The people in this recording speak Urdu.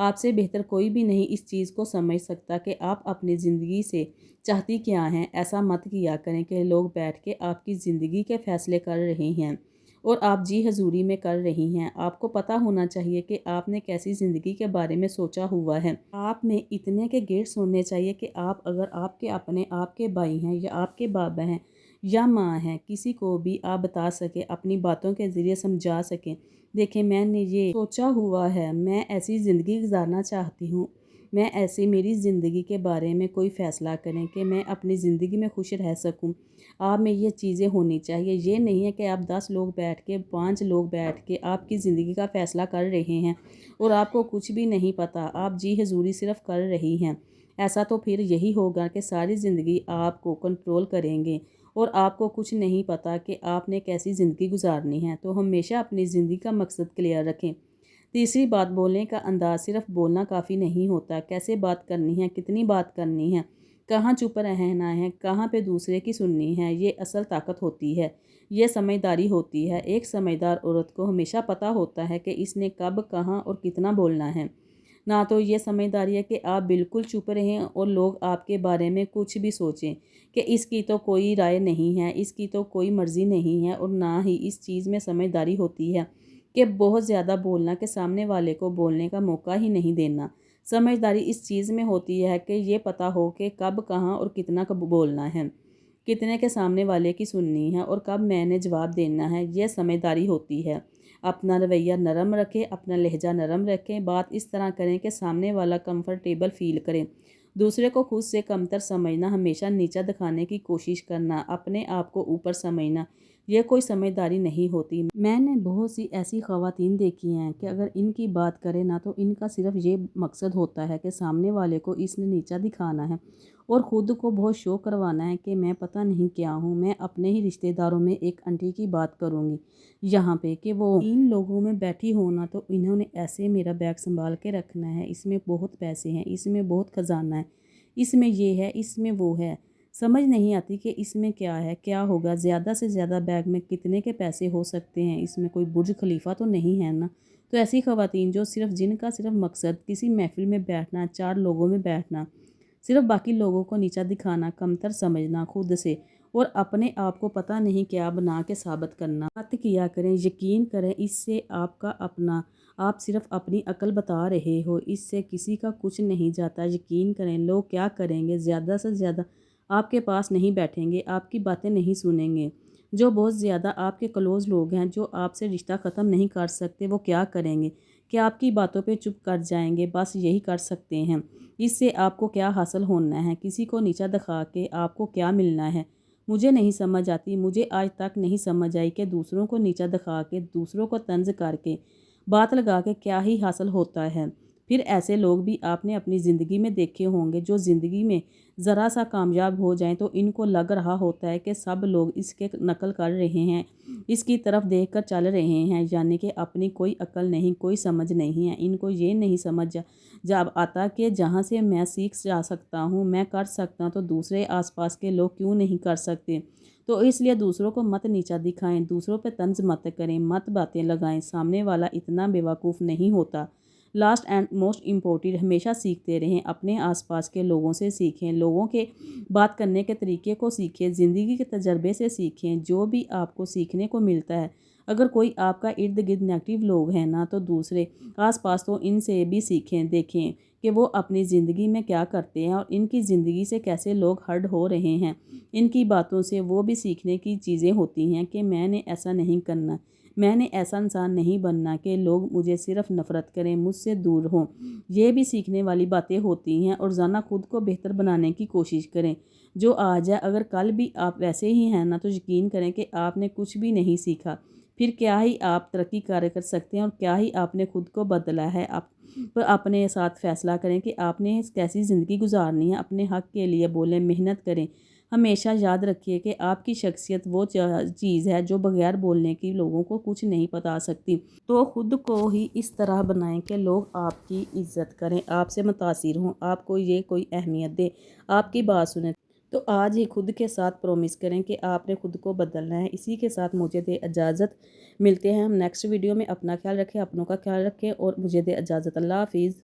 آپ سے بہتر کوئی بھی نہیں اس چیز کو سمجھ سکتا کہ آپ اپنی زندگی سے چاہتی کیا ہیں۔ ایسا مت کیا کریں کہ لوگ بیٹھ کے آپ کی زندگی کے فیصلے کر رہے ہیں اور آپ جی حضوری میں کر رہی ہیں۔ آپ کو پتہ ہونا چاہیے کہ آپ نے کیسی زندگی کے بارے میں سوچا ہوا ہے۔ آپ میں اتنے کے گیٹس ہونے چاہیے کہ اگر آپ کے اپنے آپ کے بھائی ہیں یا آپ کے بابا ہیں یا ماں ہیں، کسی کو بھی آپ بتا سکیں، اپنی باتوں کے ذریعے سمجھا سکیں، دیکھیں میں نے یہ سوچا ہوا ہے، میں ایسی زندگی گزارنا چاہتی ہوں، میں ایسی میری زندگی کے بارے میں کوئی فیصلہ کریں کہ میں اپنی زندگی میں خوش رہ سکوں۔ آپ میں یہ چیزیں ہونی چاہیے۔ یہ نہیں ہے کہ آپ 10 لوگ بیٹھ کے 5 لوگ بیٹھ کے آپ کی زندگی کا فیصلہ کر رہے ہیں اور آپ کو کچھ بھی نہیں پتہ، آپ جی حضوری صرف کر رہی ہیں۔ ایسا تو پھر یہی ہوگا کہ ساری زندگی آپ کو کنٹرول کریں گے اور آپ کو کچھ نہیں پتہ کہ آپ نے کیسی زندگی گزارنی ہے۔ تو ہمیشہ اپنی زندگی کا مقصد کلیئر رکھیں۔ تیسری بات، بولنے کا انداز۔ صرف بولنا کافی نہیں ہوتا، کیسے بات کرنی ہے، کتنی بات کرنی ہے، کہاں چپ رہنا ہے، کہاں پہ دوسرے کی سننی ہے، یہ اصل طاقت ہوتی ہے، یہ سمجھداری ہوتی ہے۔ ایک سمجھدار عورت کو ہمیشہ پتہ ہوتا ہے کہ اس نے کب، کہاں اور کتنا بولنا ہے۔ نہ تو یہ سمجھداری ہے کہ آپ بالکل چپ رہیں اور لوگ آپ کے بارے میں کچھ بھی سوچیں کہ اس کی تو کوئی رائے نہیں ہے، اس کی تو کوئی مرضی نہیں ہے، اور نہ ہی اس چیز میں سمجھداری ہوتی ہے کہ بہت زیادہ بولنا، کہ سامنے والے کو بولنے کا موقع ہی نہیں دینا۔ سمجھداری اس چیز میں ہوتی ہے کہ یہ پتہ ہو کہ کب، کہاں اور کتنا کب بولنا ہے، کتنے کے سامنے والے کی سننی ہے اور کب میں نے جواب دینا ہے، یہ سمجھداری ہوتی ہے۔ اپنا رویہ نرم رکھیں، اپنا لہجہ نرم رکھیں، بات اس طرح کریں کہ سامنے والا کمفرٹیبل فیل کریں۔ دوسرے کو خود سے کمتر سمجھنا، ہمیشہ نیچا دکھانے کی کوشش کرنا، اپنے آپ کو اوپر سمجھنا، یہ کوئی سمجھداری نہیں ہوتی۔ میں نے بہت سی ایسی خواتین دیکھی ہیں کہ اگر ان کی بات کرے نا تو ان کا صرف یہ مقصد ہوتا ہے کہ سامنے والے کو اس نے نیچا دکھانا ہے اور خود کو بہت شو کروانا ہے کہ میں پتہ نہیں کیا ہوں۔ میں اپنے ہی رشتہ داروں میں ایک آنٹی کی بات کروں گی یہاں پہ کہ وہ 3 لوگوں میں بیٹھی ہونا تو انہوں نے ایسے میرا بیگ سنبھال کے رکھنا ہے، اس میں بہت پیسے ہیں، اس میں بہت خزانہ ہے، اس میں یہ ہے، اس میں وہ ہے۔ سمجھ نہیں آتی کہ اس میں کیا ہے، کیا ہوگا، زیادہ سے زیادہ بیگ میں کتنے کے پیسے ہو سکتے ہیں، اس میں کوئی برج خلیفہ تو نہیں ہے نا۔ تو ایسی خواتین جو جن کا صرف مقصد کسی محفل میں بیٹھنا، 4 لوگوں میں بیٹھنا، صرف باقی لوگوں کو نیچا دکھانا، کمتر سمجھنا خود سے، اور اپنے آپ کو پتہ نہیں کیا بنا کے ثابت کرنا مت کیا کریں۔ یقین کریں اس سے آپ صرف اپنی عقل بتا رہے ہو، اس سے کسی کا کچھ نہیں جاتا۔ یقین کریں لوگ کیا کریں گے، زیادہ سے زیادہ آپ کے پاس نہیں بیٹھیں گے، آپ کی باتیں نہیں سنیں گے۔ جو بہت زیادہ آپ کے کلوز لوگ ہیں، جو آپ سے رشتہ ختم نہیں کر سکتے، وہ کیا کریں گے کہ آپ کی باتوں پہ چپ کر جائیں گے، بس یہی کر سکتے ہیں۔ اس سے آپ کو کیا حاصل ہونا ہے، کسی کو نیچا دکھا کے آپ کو کیا ملنا ہے؟ مجھے نہیں سمجھ آتی، مجھے آج تک نہیں سمجھ آئی کہ دوسروں کو نیچا دکھا کے، دوسروں کو طنز کر کے، بات لگا کے کیا ہی حاصل ہوتا ہے۔ پھر ایسے لوگ بھی آپ نے اپنی زندگی میں دیکھے ہوں گے جو زندگی میں ذرا سا کامیاب ہو جائیں تو ان کو لگ رہا ہوتا ہے کہ سب لوگ اس کے نقل کر رہے ہیں، اس کی طرف دیکھ کر چل رہے ہیں، یعنی کہ اپنی کوئی عقل نہیں، کوئی سمجھ نہیں ہے۔ ان کو یہ نہیں سمجھ جب آتا کہ جہاں سے میں سیکھ جا سکتا ہوں، میں کر سکتا ہوں، تو دوسرے آس پاس کے لوگ کیوں نہیں کر سکتے؟ تو اس لیے دوسروں کو مت نیچا دکھائیں، دوسروں پہ طنز مت کریں، مت باتیں لگائیں، سامنے والا اتنا بیوقوف نہیں ہوتا۔ لاسٹ اینڈ موسٹ امپورٹنٹ، ہمیشہ سیکھتے رہیں، اپنے آس پاس کے لوگوں سے سیکھیں، لوگوں کے بات کرنے کے طریقے کو سیکھیں، زندگی کے تجربے سے سیکھیں، جو بھی آپ کو سیکھنے کو ملتا ہے۔ اگر کوئی آپ کا ارد گرد نیگیٹو لوگ ہیں نا تو دوسرے آس پاس تو ان سے بھی سیکھیں، دیکھیں کہ وہ اپنی زندگی میں کیا کرتے ہیں اور ان کی زندگی سے کیسے لوگ ہرٹ ہو رہے ہیں۔ ان کی باتوں سے وہ بھی سیکھنے کی چیزیں ہوتی ہیں کہ میں نے ایسا نہیں کرنا، میں نے ایسا انسان نہیں بننا کہ لوگ مجھے صرف نفرت کریں، مجھ سے دور ہوں۔ یہ بھی سیکھنے والی باتیں ہوتی ہیں، اور روزانہ خود کو بہتر بنانے کی کوشش کریں۔ جو آج ہے اگر کل بھی آپ ویسے ہی ہیں نا تو یقین کریں کہ آپ نے کچھ بھی نہیں سیکھا، پھر کیا ہی آپ ترقی کر سکتے ہیں اور کیا ہی آپ نے خود کو بدلا ہے۔ آپ اپنے ساتھ فیصلہ کریں کہ آپ نے کیسی زندگی گزارنی ہے، اپنے حق کے لیے بولیں، محنت کریں۔ ہمیشہ یاد رکھیے کہ آپ کی شخصیت وہ چیز ہے جو بغیر بولنے کی لوگوں کو کچھ نہیں بتا سکتی۔ تو خود کو ہی اس طرح بنائیں کہ لوگ آپ کی عزت کریں، آپ سے متاثر ہوں، آپ کو یہ کوئی اہمیت دے، آپ کی بات سنیں۔ تو آج ہی خود کے ساتھ پرومس کریں کہ آپ نے خود کو بدلنا ہے۔ اسی کے ساتھ مجھے دے اجازت، ملتے ہیں ہم نیکسٹ ویڈیو میں۔ اپنا خیال رکھیں، اپنوں کا خیال رکھیں، اور مجھے دے اجازت۔ اللہ حافظ۔